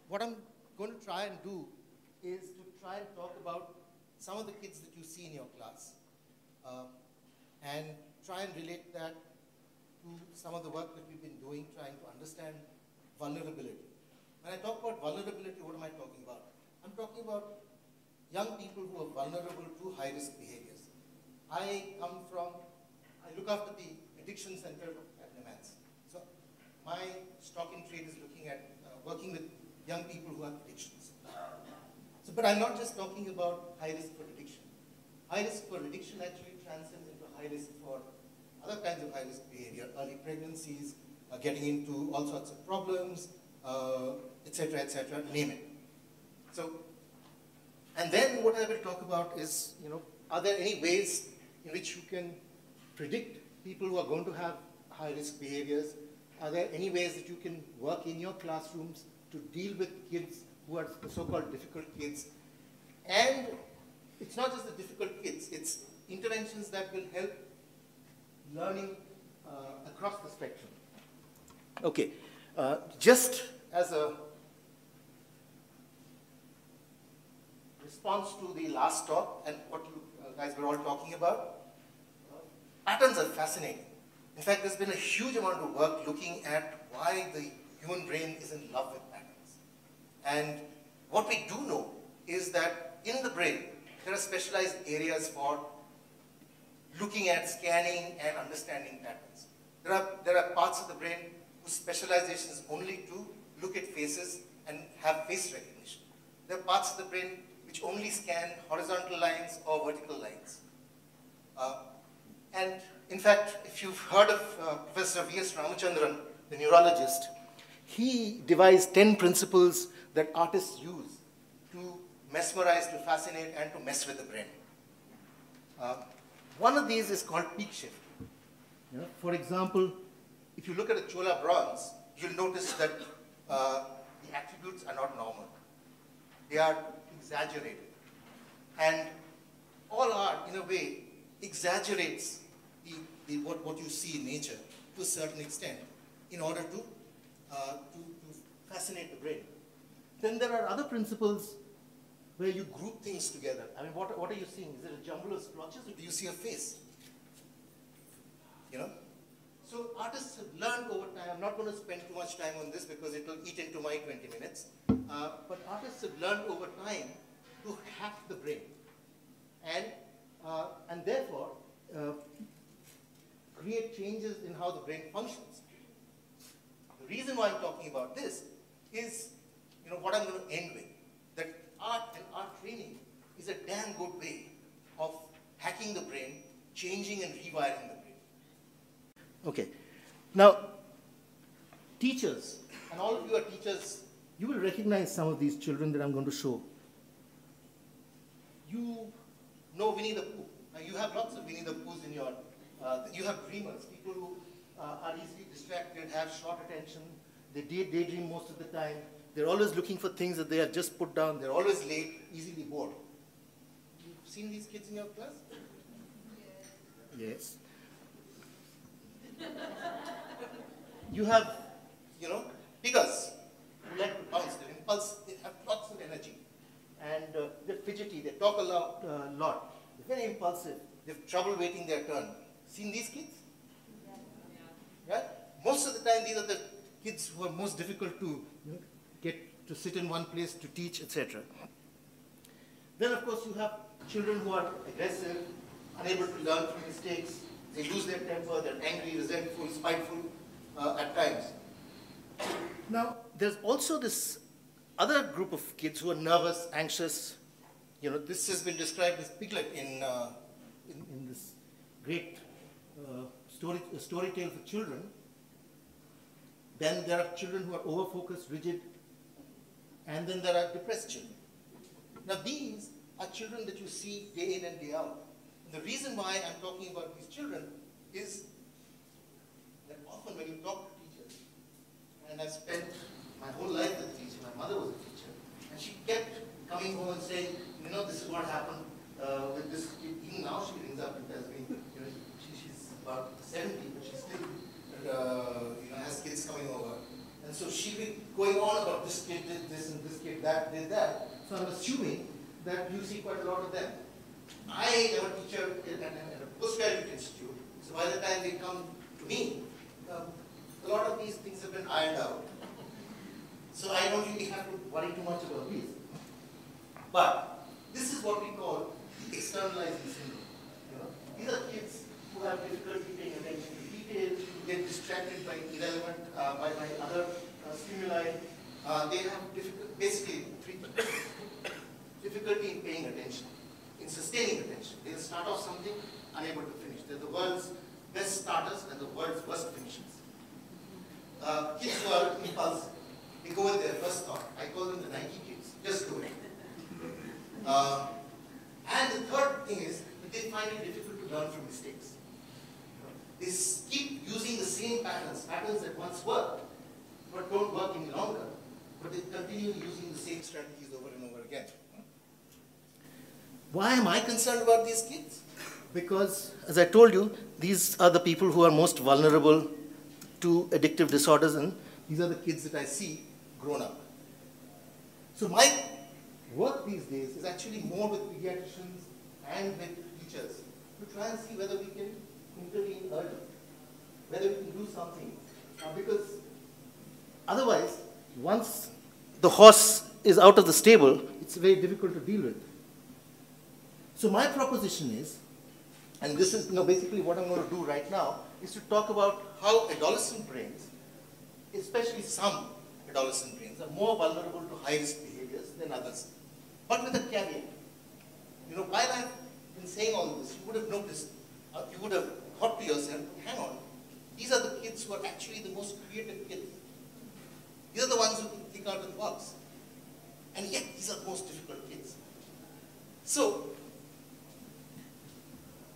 What I'm going to try and do is to try and talk about some of the kids that you see in your class and try and relate that to some of the work that we've been doing trying to understand vulnerability. When I talk about vulnerability, what am I talking about? I'm talking about young people who are vulnerable to high-risk behaviors. I look after the addiction center at NIMANS. So my stock in trade is looking at working with young people who have addictions. So, but I'm not just talking about high risk for addiction. High risk for addiction actually transcends into high risk for other kinds of high risk behavior, early pregnancies, getting into all sorts of problems, etc., name it. So, and then what I will talk about is, are there any ways in which you can predict people who are going to have high risk behaviors? Are there any ways that you can work in your classrooms to deal with kids who are the so-called difficult kids? And it's not just the difficult kids, it's interventions that will help learning across the spectrum. Okay, just as a response to the last talk and what you guys were all talking about, patterns are fascinating. In fact, there's been a huge amount of work looking at why the human brain is in love with patterns. And what we do know is that in the brain, there are specialized areas for looking at, scanning, and understanding patterns. There are parts of the brain whose specialization is only to look at faces and have face recognition. There are parts of the brain which only scan horizontal lines or vertical lines. And in fact, if you've heard of Professor V.S. Ramachandran, the neurologist, he devised 10 principles that artists use to mesmerize, to fascinate, and to mess with the brain. One of these is called peak shift. For example, if you look at a Chola bronze, you'll notice that the attributes are not normal. They are exaggerated. And all art, in a way, exaggerates what you see in nature to a certain extent in order to fascinate the brain. Then there are other principles where you group things together. I mean, what are you seeing? Is it a jumble of splotches or do you see a face? So artists have learned over time. I'm not going to spend too much time on this because it will eat into my 20 minutes. But artists have learned over time to hack the brain and therefore create changes in how the brain functions. The reason why I'm talking about this is, what I'm going to end with, that art and art training is a damn good way of hacking the brain, changing and rewiring the brain. Okay. Now, teachers, and all of you are teachers, you will recognize some of these children that I'm going to show. You know Winnie the Pooh. Now, you have lots of Winnie the Poohs in your, you have dreamers, people who are easily distracted, have short attention, they daydream most of the time, they're always looking for things that they have just put down, they're always late, easily bored. You've seen these kids in your class? Yes. You have, figures who like to bounce, they're impulse, they have lots of energy. And they're fidgety, they talk a lot, they're very impulsive, they have trouble waiting their turn. Seen these kids? Yeah. Right? Most of the time, these are the kids who are most difficult to get to sit in one place to teach, etc. Then, of course, you have children who are aggressive, unable to learn from mistakes. They lose their temper, they're angry, resentful, spiteful at times. Now, there's also this other group of kids who are nervous, anxious. This has been described as Piglet in this great story tale for children. Then there are children who are over-focused, rigid, and then there are depressed children. Now, these are children that you see day in and day out. The reason why I'm talking about these children is that often when you talk to teachers, and I've spent my whole life as a teacher, my mother was a teacher, and she kept coming home and saying, this is what happened with this kid. Even now she rings up and tells me, she's about 70, but she still has kids coming over. And so she'll be going on about this kid did this and this kid that did that. So I'm assuming that you see quite a lot of them. I am a teacher at a postgraduate institute, so by the time they come to me, a lot of these things have been ironed out. So I don't really have to worry too much about these. But this is what we call the externalizing syndrome. You know, these are kids who have difficulty paying attention to details, who get distracted by irrelevant, by other stimuli. They have basically three things. Difficulty in paying attention, in sustaining attention. They'll start off something, unable to finish. They're the world's best starters and the world's worst finishers. Kids who are impulsive, they go with their first thought. I call them the Nike kids. Just do it. And the third thing is that they find it difficult to learn from mistakes. They keep using the same patterns that once worked, but don't work any longer. But they continue using the same strategies over and over again. Why am I concerned about these kids? Because, as I told you, these are the people who are most vulnerable to addictive disorders, and these are the kids that I see grown up. So my work these days is actually more with pediatricians and with teachers to try and see whether we can intervene early, whether we can do something. Because otherwise, once the horse is out of the stable, it's very difficult to deal with. So my proposition is, and this is basically what I'm going to do right now, is to talk about how adolescent brains, especially some adolescent brains, are more vulnerable to high-risk behaviors than others. But with a caveat. You know, while I've been saying all this, you would have noticed, you would have thought to yourself, hang on, these are the kids who are actually the most creative kids. These are the ones who can think out of the box. And yet, these are the most difficult kids. So,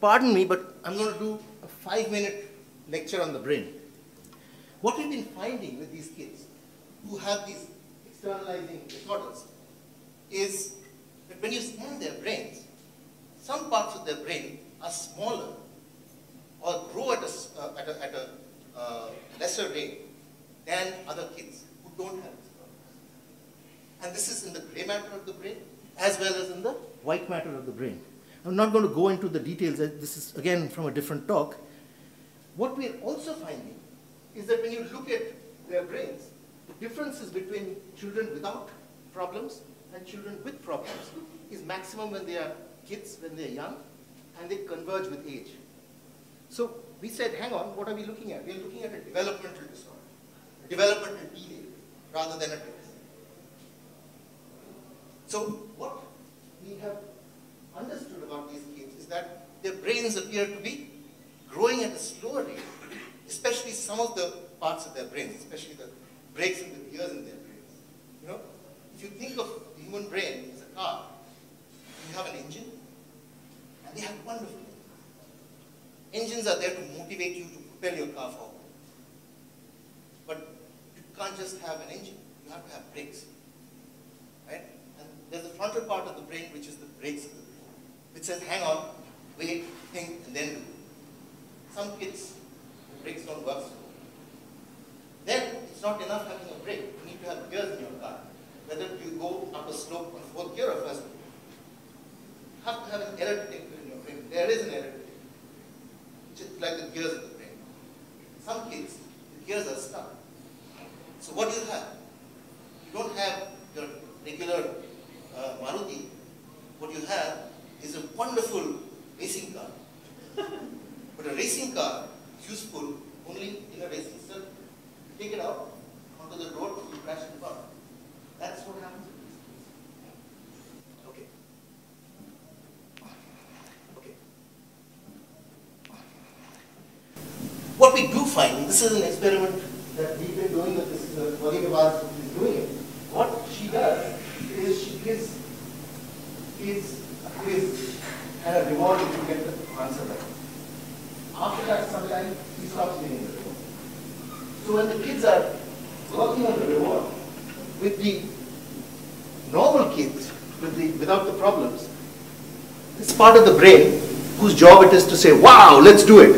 pardon me, but I'm going to do a 5-minute lecture on the brain. What we've been finding with these kids who have these externalizing disorders is that when you scan their brains, some parts of their brain are smaller or grow at a lesser rate than other kids who don't have this problem. And this is in the gray matter of the brain as well as in the white matter of the brain. I'm not going to go into the details. This is, again, from a different talk. What we're also finding is that when you look at their brains, the differences between children without problems and children with problems is maximum when they are kids, when they're young, and they converge with age. So we said, hang on, what are we looking at? We're looking at a developmental disorder, a developmental delay, rather than a deficit. So what we have understood about these kids is that their brains appear to be growing at a slower rate, especially some of the parts of their brains, especially the brakes and the gears in their brains. You know, if you think of the human brain as a car, you have an engine, and they have wonderful engines. Engines are there to motivate you to propel your car forward. But you can't just have an engine, you have to have brakes. Right? And there's a frontal part of the brain which is the brakes of the brain, which says, hang on, wait, think, and then do. Some kids, the brakes don't work so. Then it's not enough having a brake. You need to have gears in your car. Whether you go up a slope on fourth gear or first gear. You have to have an error detector in your brain. There is an error detector, which is like the gears of the brain. Some kids, the gears are stuck. So what do you have? You don't have your regular Maruti. What you have is a wonderful racing car. But a racing car is useful only in a racing circuit. You take it out onto the road, you crash the car. That's what happens with these things. Okay. Okay. What we do find, this is an experiment that we've been doing, that this is a colleague of ours who is doing it. What she does is she gives kids a quiz and a reward if you get the answer right. After that, sometimes he stops giving the reward. So when the kids are working on the reward with the normal kids, without the problems, this part of the brain whose job it is to say, wow, let's do it.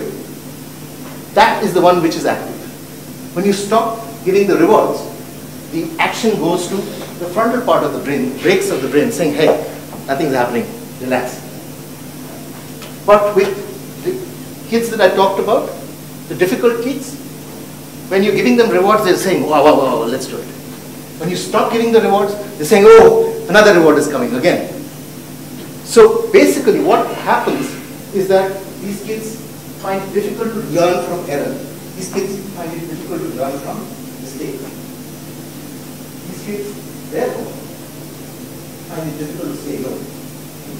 That is the one which is active. When you stop giving the rewards, the action goes to the frontal part of the brain, brakes of the brain, saying, hey, nothing's happening, relax. But with the kids that I talked about, the difficult kids, when you're giving them rewards, they're saying, wow, wow, wow, let's do it. When you stop giving the rewards, they're saying, oh, another reward is coming again. So basically what happens is that these kids find it difficult to learn from error. These kids find it difficult to learn from mistake. These kids, therefore, find it difficult to say no.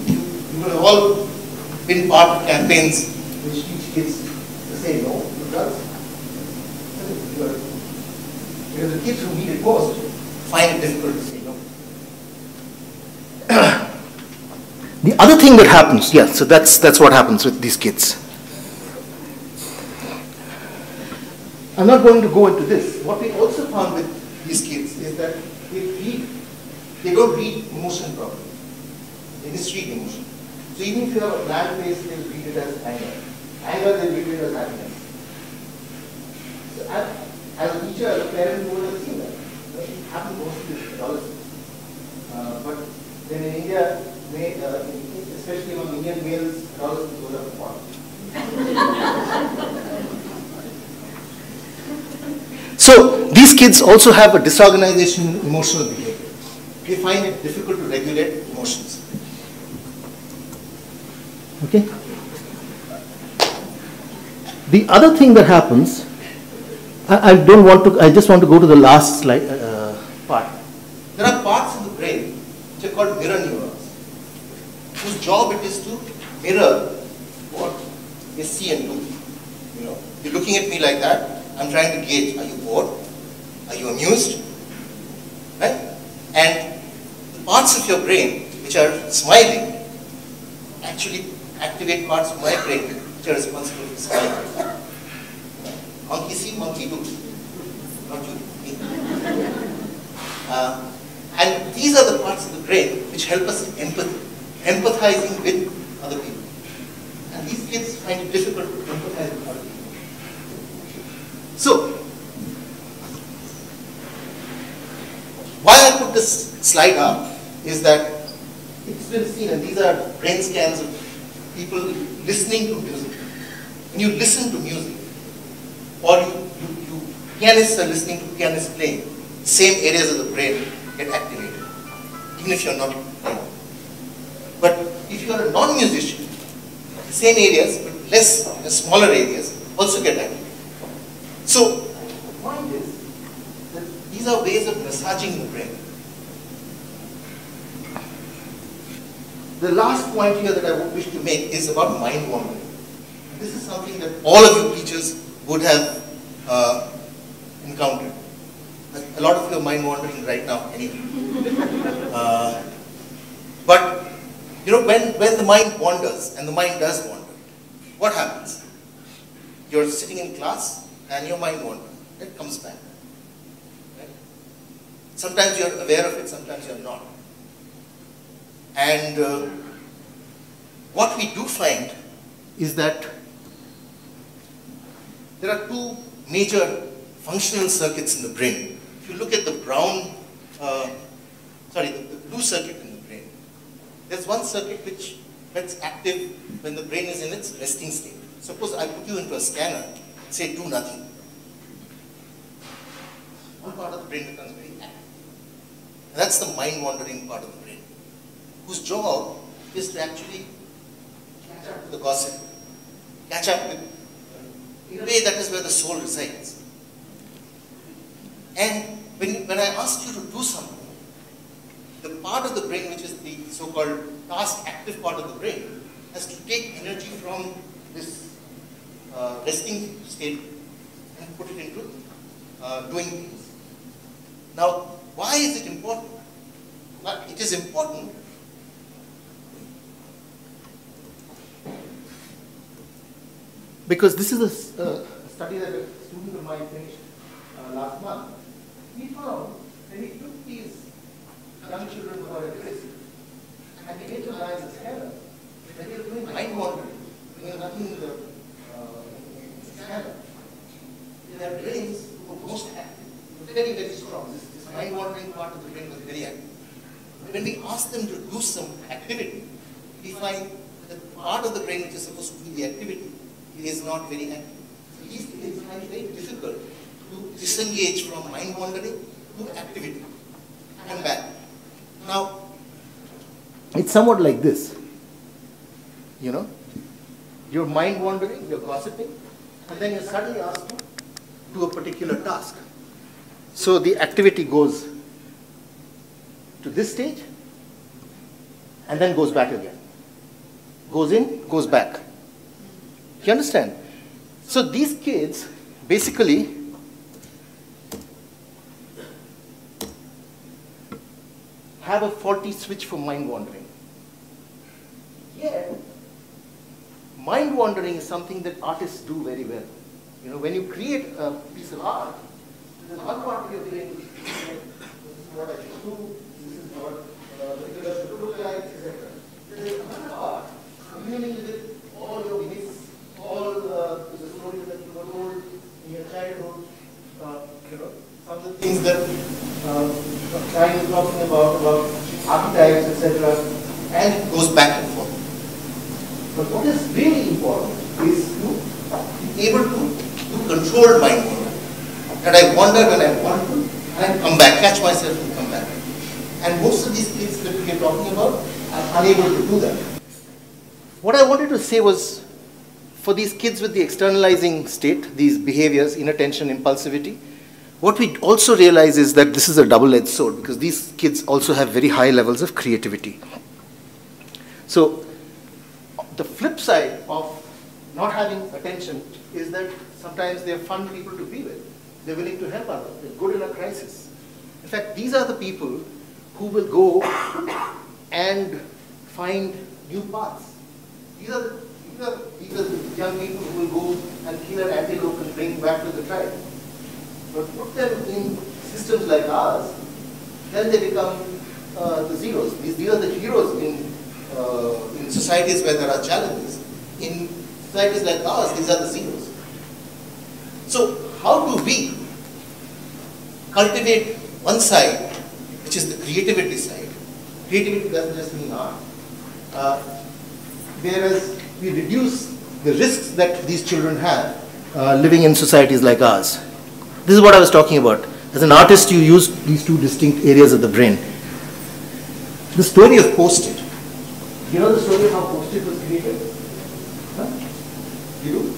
You will have all been part of campaigns which teach kids to say no to drugs. Because the kids who need it most find it difficult to say no. The other thing that happens, yeah, so that's what happens with these kids. I'm not going to go into this. What we also found with these kids is that they don't read emotion properly. They misread emotion. So even if you have a blank face, they'll read it as anger. Anger, they'll read it as happiness. So as a teacher, as a parent, you would have seen that. It happens mostly with adolescents. But then in India, especially among Indian males, adolescents go up one. So these kids also have a disorganization in emotional behavior. They find it difficult to regulate emotions. Okay? The other thing that happens, I just want to go to the last slide, part. There are parts of the brain which are called mirror neurons, whose job it is to mirror what they see and do. You know, you're looking at me like that, I'm trying to gauge, are you bored? Are you amused? Right? And the parts of your brain which are smiling actually activate parts of my brain which are responsible for smiling. Monkey see, monkey do. Not you, me. And these are the parts of the brain which help us in empathy, empathizing with other people. And these kids find it difficult to empathize with other people. So, why I put this slide up is that it's been seen, and these are brain scans of people listening to music. When you listen to music, or pianists are listening to pianists playing, same areas of the brain get activated, even if you're not playing. But if you're a non-musician, the same areas, but less, smaller areas, also get activated. So, the point is that these are ways of massaging the brain. The last point here that I would wish to make is about mind wandering. This is something that all of you teachers would have encountered. A lot of you are mind wandering right now anyway. But you know, when the mind wanders, and the mind does wander, what happens? You're sitting in class and your mind wanders. It comes back. Right? Sometimes you're aware of it, sometimes you're not. And what we do find is that there are two major functional circuits in the brain. If you look at the the blue circuit in the brain, there's one circuit which gets active when the brain is in its resting state. Suppose I put you into a scanner, say do nothing. One part of the brain becomes very active. And that's the mind-wandering part of the brain, whose job is to actually catch up with the gossip, catch up with, in a way that is where the soul resides. And when I ask you to do something, the part of the brain which is the so-called task-active part of the brain has to take energy from this resting state and put it into doing things. Now, why is it important? Well, it is important because this is a study that a student of mine finished last month. He found that he took these young children who are at risk and he made them lie as scanner, that they were doing mind wandering, doing nothing in the scanner. Their brains were most active. when we ask them to do some activity, we find that part of the brain which is supposed to do the activity is not very active. So these kids find it very difficult to disengage from mind wandering to activity and back. Now, it's somewhat like this. You know, you're mind wandering, you're gossiping, and then you're suddenly asked to do a particular task. So the activity goes to this stage and then goes back again. Goes in, goes back. You understand? So these kids basically have a faulty switch for mind wandering. Yeah. Mind wandering is something that artists do very well. You know, when you create a piece of art, there's one part of your brain, this is what I should do, this is what the figure should look like, etc. There's another part, communing with all your myths, all the stories that you were told in your childhood, you know, some of the things that Klein is talking about archetypes, etc., and it goes back and forth. But what is really important is to be able to control mind wandering. That I wander when I want to, and I come back, catch myself and come back. And most of these kids that we are talking about are unable to do that. What I wanted to say was, for these kids with the externalizing state, these behaviors, inattention, impulsivity, what we also realize is that this is a double-edged sword, because these kids also have very high levels of creativity. So the flip side of not having attention is that sometimes they're fun people to be with. They're willing to help others. They're good in a crisis. In fact, these are the people who will go and find new paths. These are the young people who will go and kill an antelope and bring back to the tribe. But put them in systems like ours, then they become the zeros. These are the heroes in societies where there are challenges. In societies like ours, these are the zeros. So how do we cultivate one side, which is the creativity side? Creativity doesn't just mean art. Whereas we reduce the risks that these children have living in societies like ours. This is what I was talking about. As an artist, you use these two distinct areas of the brain. The story of Post-it. You know the story of how Post-it was created? Huh? You do?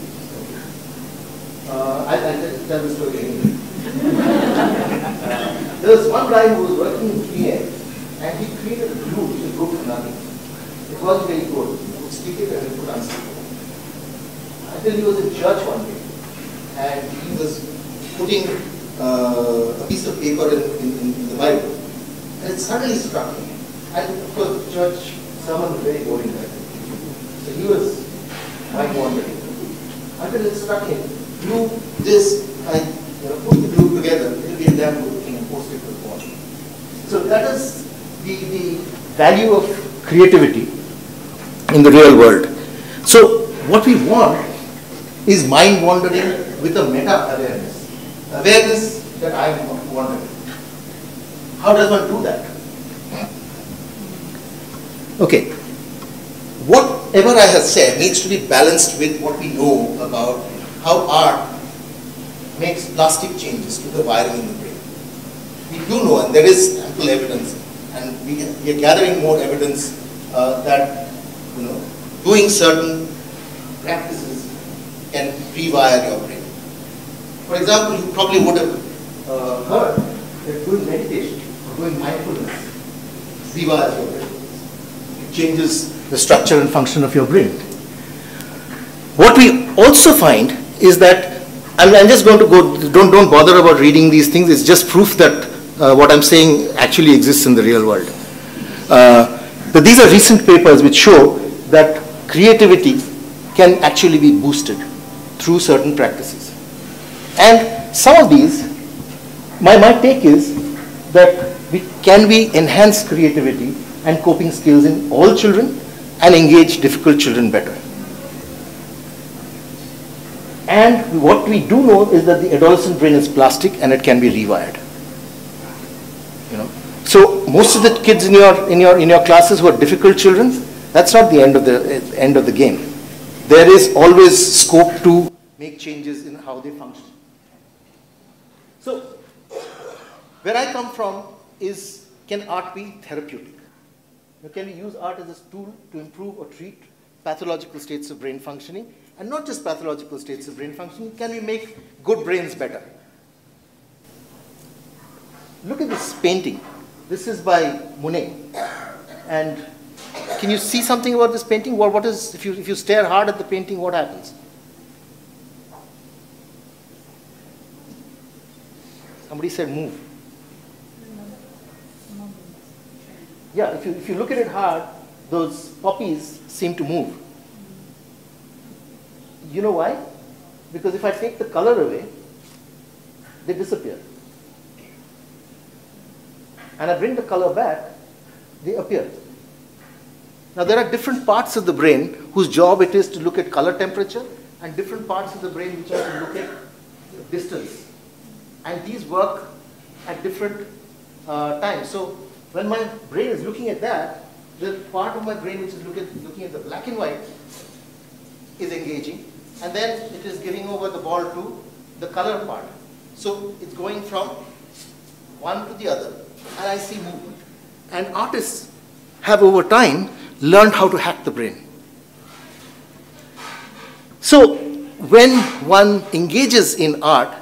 I'll tell the story anyway. There was one guy who was working in PA, and he created a glue which is good for nothing. It wasn't very good. He would stick it and it would unstick it. Until he was in church one day, and he was putting a piece of paper in the Bible, and it suddenly struck him. And of course, the church sermon was very boring that day. So he was mind wandering. Until it struck him, glue this, and put the glue together, it will be a damn good thing, and Post-it will fall. So that is the value of creativity in the real world. So what we want is mind wandering with a meta-awareness. Awareness that I am wandering. How does one do that? Okay. Whatever I have said needs to be balanced with what we know about how art makes plastic changes to the wiring in the brain. We do know, and there is ample evidence, and we are gathering more evidence that doing certain practices can rewire your brain. For example, you probably would have heard that doing meditation or doing mindfulness rewires your brain. It changes the structure and function of your brain. What we also find is that, I'm just going to go, don't bother about reading these things, it's just proof that what I'm saying actually exists in the real world. But these are recent papers which show that creativity can actually be boosted through certain practices. And some of these, my take is that can we enhance creativity and coping skills in all children and engage difficult children better. And what we do know is that the adolescent brain is plastic and it can be rewired. So most of the kids in your classes who are difficult children, that's not the end of the game. There is always scope to make changes in how they function. So where I come from is, can art be therapeutic? Can we use art as a tool to improve or treat pathological states of brain functioning? And not just pathological states of brain functioning, can we make good brains better? Look at this painting. This is by Monet. And can you see something about this painting? What is, if you stare hard at the painting, what happens? Somebody said move. Yeah, if you look at it hard, those poppies seem to move. You know why? Because if I take the color away, they disappear. And I bring the color back, they appear. Now there are different parts of the brain whose job it is to look at color temperature, and different parts of the brain which are to look at distance. And these work at different times. So when my brain is looking at that, the part of my brain which is looking at the black and white is engaging, and then it is giving over the ball to the color part. So it's going from one to the other, and I see movement. And artists have over time learned how to hack the brain. So when one engages in art,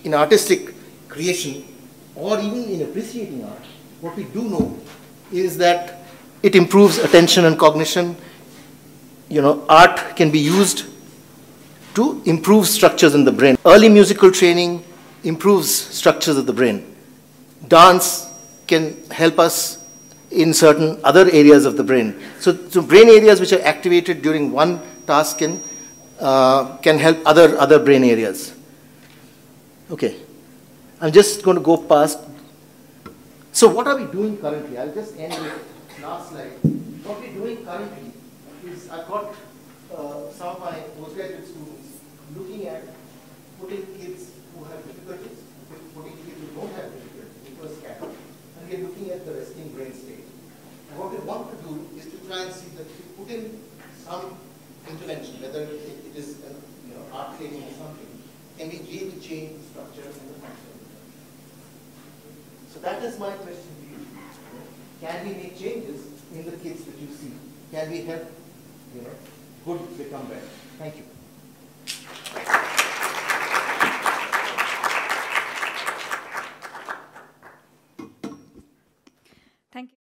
in artistic creation, or even in appreciating art, what we do know is that it improves attention and cognition. Art can be used to improve structures in the brain. Early musical training improves structures of the brain. Dance can help us in certain other areas of the brain. So brain areas which are activated during one task can help other brain areas. Okay, I'm just going to go past. So what are we doing currently? I'll just end with last slide. What we're doing currently is I've got some of my postgraduate students looking at putting kids who have difficulties, putting kids who don't have difficulties into a scanner, and we're looking at the resting brain state. And what we want to do is to try and see that we put in some intervention, whether it is art training or something, can we really change the structure and the function? So that is my question to you. Can we make changes in the kids that you see? Can we help good become better? Thank you. Thank you.